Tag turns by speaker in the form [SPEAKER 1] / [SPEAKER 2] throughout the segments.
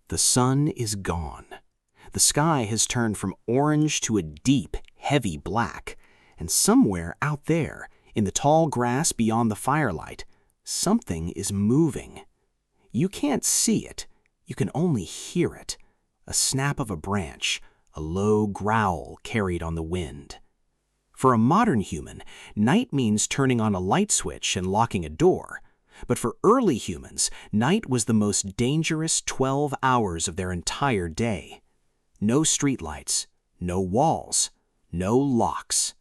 [SPEAKER 1] The sun is gone. The sky has turned from orange to a deep, heavy black, and somewhere out there, in the tall grass beyond the firelight, something is moving. You can't see it, you can only hear it. A snap of a branch, a low growl carried on the wind. For a modern human, night means turning on a light switch and locking a door. But for early humans, night was the most dangerous 12 hours of their entire day. No streetlights, no walls, no locks.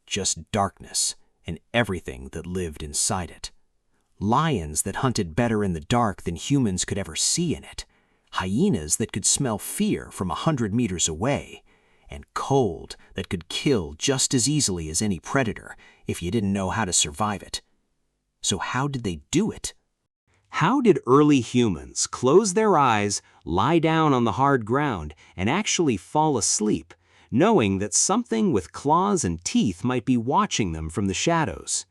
[SPEAKER 1] Just darkness and everything that lived inside it. Lions that hunted better in the dark than humans could ever see in it. Hyenas that could smell fear from 100 meters away. And cold that could kill just as easily as any predator if you didn't know how to survive it. So how did they do it? How did early humans close their eyes, lie down on the hard ground, and actually fall asleep, knowing that something with claws and teeth might be watching them from the shadows?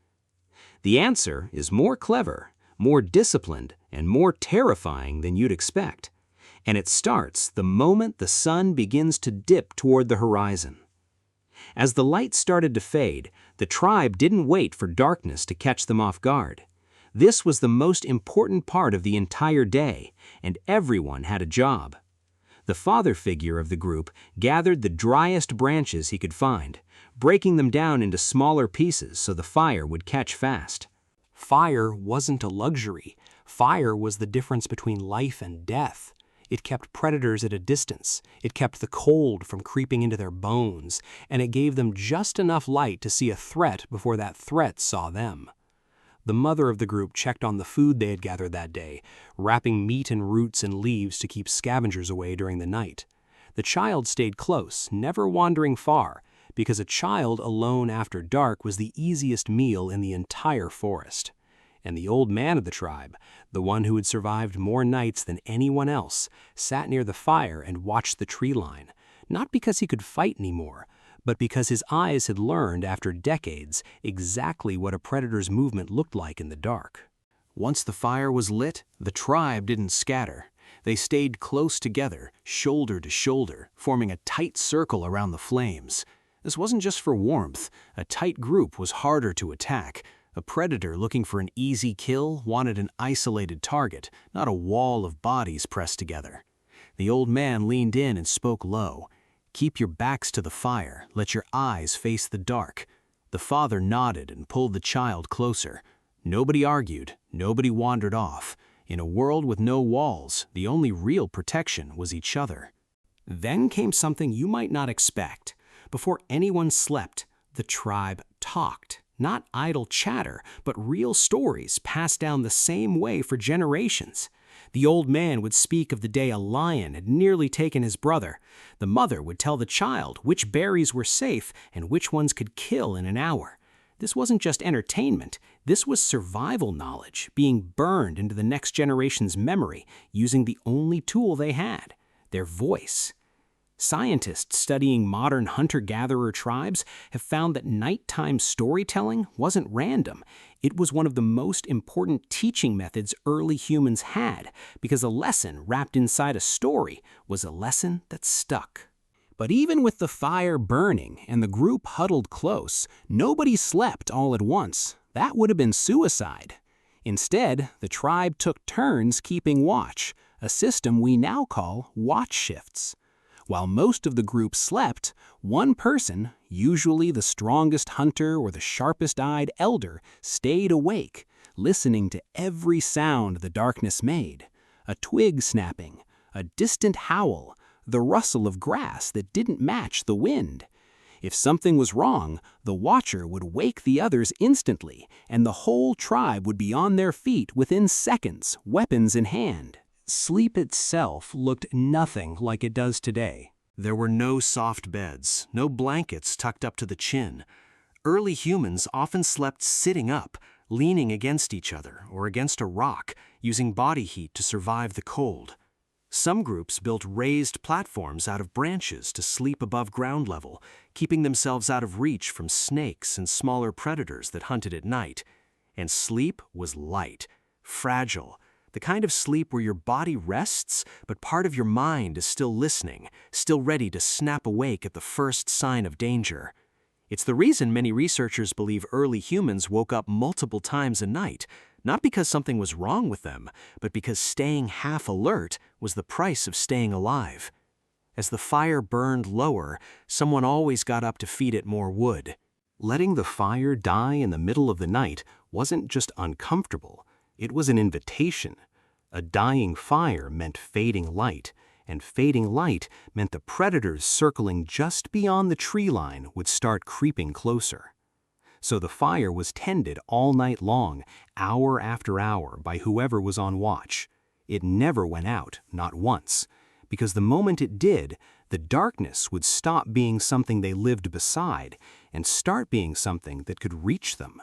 [SPEAKER 1] The answer is more clever, more disciplined, and more terrifying than you'd expect. And it starts the moment the sun begins to dip toward the horizon. As the light started to fade, the tribe didn't wait for darkness to catch them off guard. This was the most important part of the entire day, and everyone had a job. The father figure of the group gathered the driest branches he could find, breaking them down into smaller pieces so the fire would catch fast. Fire wasn't a luxury. Fire was the difference between life and death. It kept predators at a distance, it kept the cold from creeping into their bones, and it gave them just enough light to see a threat before that threat saw them. The mother of the group checked on the food they had gathered that day, wrapping meat and roots and leaves to keep scavengers away during the night. The child stayed close, never wandering far, because a child alone after dark was the easiest meal in the entire forest. And the old man of the tribe, the one who had survived more nights than anyone else, sat near the fire and watched the tree line, not because he could fight anymore, but because his eyes had learned after decades exactly what a predator's movement looked like in the dark. Once the fire was lit, the tribe didn't scatter. They stayed close together, shoulder to shoulder, forming a tight circle around the flames. This wasn't just for warmth. A tight group was harder to attack. A predator looking for an easy kill wanted an isolated target, not a wall of bodies pressed together. The old man leaned in and spoke low. "Keep your backs to the fire, let your eyes face the dark." The father nodded and pulled the child closer. Nobody argued, nobody wandered off. In a world with no walls, the only real protection was each other. Then came something you might not expect. Before anyone slept, the tribe talked. Not idle chatter, but real stories passed down the same way for generations. The old man would speak of the day a lion had nearly taken his brother. The mother would tell the child which berries were safe and which ones could kill in an hour. This wasn't just entertainment, this was survival knowledge being burned into the next generation's memory using the only tool they had, their voice. Scientists studying modern hunter-gatherer tribes have found that nighttime storytelling wasn't random. It was one of the most important teaching methods early humans had, because a lesson wrapped inside a story was a lesson that stuck. But even with the fire burning and the group huddled close, nobody slept all at once. That would have been suicide. Instead, the tribe took turns keeping watch, a system we now call watch shifts. While most of the group slept, one person, usually the strongest hunter or the sharpest-eyed elder, stayed awake, listening to every sound the darkness made. A twig snapping, a distant howl, the rustle of grass that didn't match the wind. If something was wrong, the watcher would wake the others instantly, and the whole tribe would be on their feet within seconds, weapons in hand. Sleep itself looked nothing like it does today. There were no soft beds, no blankets tucked up to the chin. Early humans often slept sitting up, leaning against each other or against a rock, using body heat to survive the cold. Some groups built raised platforms out of branches to sleep above ground level, keeping themselves out of reach from snakes and smaller predators that hunted at night. And sleep was light, fragile,
[SPEAKER 2] The kind of sleep where your body rests, but part of your mind is still listening, still ready to snap awake at the first sign of danger. It's the reason many researchers believe early humans woke up multiple times a night, not because something was wrong with them, but because staying half alert was the price of staying alive. As the fire burned lower, someone always got up to feed it more wood.
[SPEAKER 1] Letting the fire die in the middle of the night wasn't just uncomfortable, it was an invitation. A dying fire meant fading light, and fading light meant the predators circling just beyond the tree line would start creeping closer. So the fire was tended all night long, hour after hour, by whoever was on watch. It never went out, not once, because the moment it did, the darkness would stop being something they lived beside and start being something that could reach them.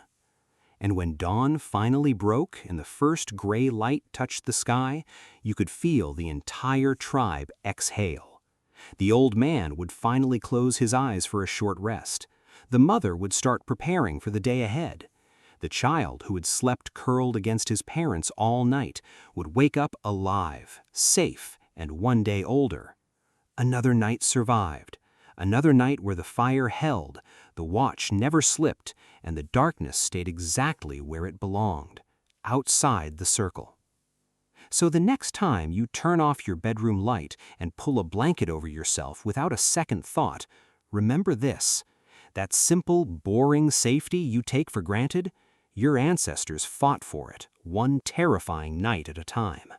[SPEAKER 1] And when dawn finally broke and the first gray light touched the sky, you could feel the entire tribe exhale. The old man would finally close his eyes for a short rest. The mother would start preparing for the day ahead. The child, who had slept curled against his parents all night, would wake up alive, safe, and one day older. Another night survived. Another night where the fire held, the watch never slipped, and the darkness stayed exactly where it belonged, outside the circle. So the next time you turn off your bedroom light and pull a blanket over yourself without a second thought, remember this: that simple, boring safety you take for granted, your ancestors fought for it, one terrifying night at a time.